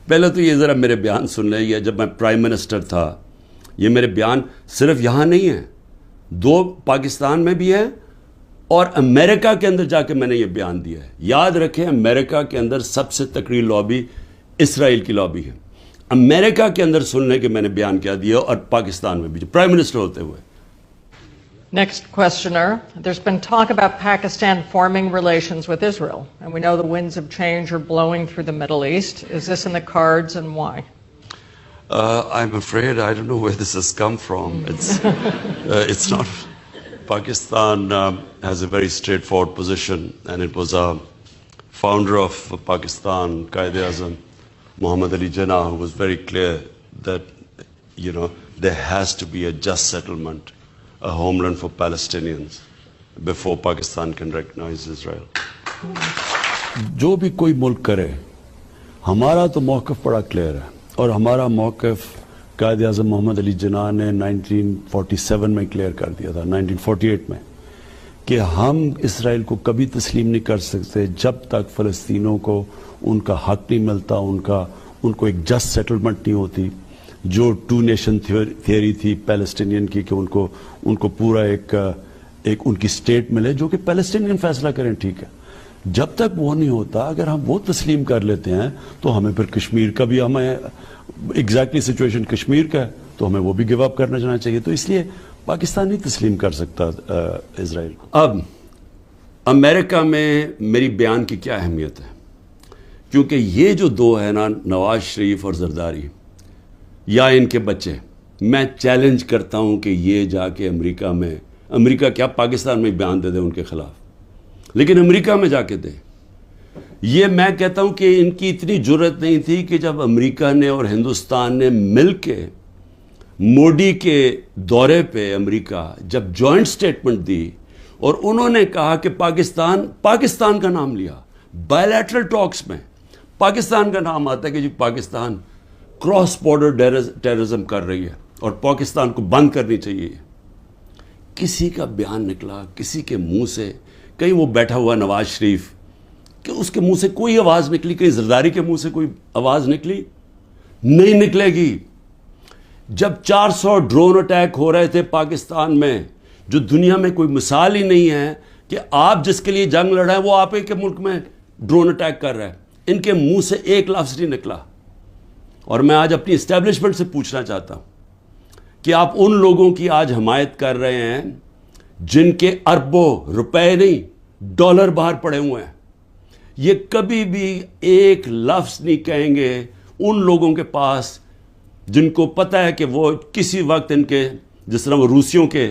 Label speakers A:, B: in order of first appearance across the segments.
A: پہلے تو یہ ذرا میرے بیان سن لیں. یہ جب میں پرائم منسٹر تھا, یہ میرے بیان صرف یہاں نہیں ہیں, 2 پاکستان میں بھی ہیں اور امریکہ کے اندر جا کے میں نے یہ بیان دیا ہے. یاد رکھیں, امریکہ کے اندر سب سے تکڑی لابی اسرائیل کی لابی ہے. امریکہ کے اندر سننے کے میں نے بیان کیا دیا, اور پاکستان میں بھی پرائم منسٹر ہوتے ہوئے.
B: Next questioner. There's been talk about Pakistan forming relations with Israel, and we know the winds of change are blowing through the Middle East. Is this in the cards, and why?
A: I'm afraid I don't know where this has come from. It's not. Pakistan has a very straightforward position, and it was a founder of Pakistan, Quaid-e-Azam, Muhammad Ali Jinnah, who was very clear that, there has to be a just settlement, a homeland for Palestinians before Pakistan can recognize Israel. جو بھی کوئی ملک کرے, ہمارا تو موقف بڑا clear ہے, اور ہمارا موقف قائد اعظم محمد علی جناح نے 1947 میں کلیئر کر دیا تھا, 1948 میں, کہ ہم اسرائیل کو کبھی تسلیم نہیں کر سکتے جب تک فلسطینوں کو ان کا حق نہیں ملتا, ان کو ایک جسٹ سیٹلمنٹ نہیں ہوتی. جو 2 نیشن تھیوری تھی پیلسٹینین کی, کہ ان کو پورا ایک ان کی اسٹیٹ ملے جو کہ پیلسٹینین فیصلہ کریں, ٹھیک ہے. جب تک وہ نہیں ہوتا, اگر ہم وہ تسلیم کر لیتے ہیں تو ہمیں پھر کشمیر کا بھی, ہمیں ایگزیکٹلی سچویشن کشمیر کا ہے تو ہمیں وہ بھی گیو اپ کرنا چاہنا چاہیے. تو اس لیے پاکستان نہیں تسلیم کر سکتا اسرائیل کو. اب امریکہ میں میری بیان کی کیا اہمیت ہے, کیونکہ یہ جو 2 ہیں نا, نواز شریف اور زرداری, یا ان کے بچے, میں چیلنج کرتا ہوں کہ یہ جا کے امریکہ کیا پاکستان میں بیان دے دیں ان کے خلاف, لیکن امریکہ میں جا کے دیں. یہ میں کہتا ہوں کہ ان کی اتنی جرت نہیں تھی کہ جب امریکہ نے اور ہندوستان نے مل کے موڈی کے دورے پہ امریکہ جب جوائنٹ سٹیٹمنٹ دی اور انہوں نے کہا کہ پاکستان کا نام لیا, بائیلیٹرل ٹاکس میں پاکستان کا نام آتا ہے کہ جی پاکستان کراس بارڈر ٹیررزم کر رہی ہے اور پاکستان کو بند کرنی چاہیے. کسی کا بیان نکلا, کسی کے منہ سے, کہیں وہ بیٹھا ہوا نواز شریف, کہ اس کے منہ سے کوئی آواز نکلی, کہیں زرداری کے منہ سے کوئی آواز نکلی؟ نہیں نکلے گی. جب 400 ڈرون اٹیک ہو رہے تھے پاکستان میں, جو دنیا میں کوئی مثال ہی نہیں ہے کہ آپ جس کے لیے جنگ لڑ رہے ہیں وہ آپ کے ملک میں ڈرون اٹیک کر رہے ہیں, ان کے منہ سے ایک لفظ نہیں نکلا. اور میں آج اپنی اسٹیبلشمنٹ سے پوچھنا چاہتا ہوں کہ آپ ان لوگوں کی آج حمایت کر رہے ہیں جن کے اربوں روپے نہیں ڈالر باہر پڑے ہوئے ہیں. یہ کبھی بھی ایک لفظ نہیں کہیں گے ان لوگوں کے پاس جن کو پتہ ہے کہ وہ کسی وقت ان کے, جس طرح وہ روسیوں کے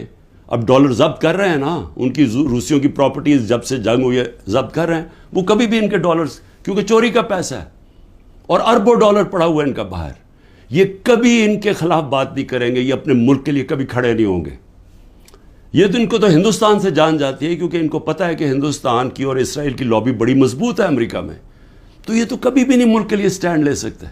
A: اب ڈالر ضبط کر رہے ہیں نا, ان کی روسیوں کی پراپرٹیز جب سے جنگ ہوئی ہے ضبط کر رہے ہیں, وہ کبھی بھی ان کے ڈالرز, کیونکہ چوری کا پیسہ ہے اور اربوں ڈالر پڑا ہوا ہے ان کا باہر, یہ کبھی ان کے خلاف بات نہیں کریں گے, یہ اپنے ملک کے لیے کبھی کھڑے نہیں ہوں گے. یہ تو ان کو تو ہندوستان سے جان جاتی ہے, کیونکہ ان کو پتہ ہے کہ ہندوستان کی اور اسرائیل کی لابی بڑی مضبوط ہے امریکہ میں, تو یہ تو کبھی بھی نہیں ملک کے لیے سٹینڈ لے سکتے.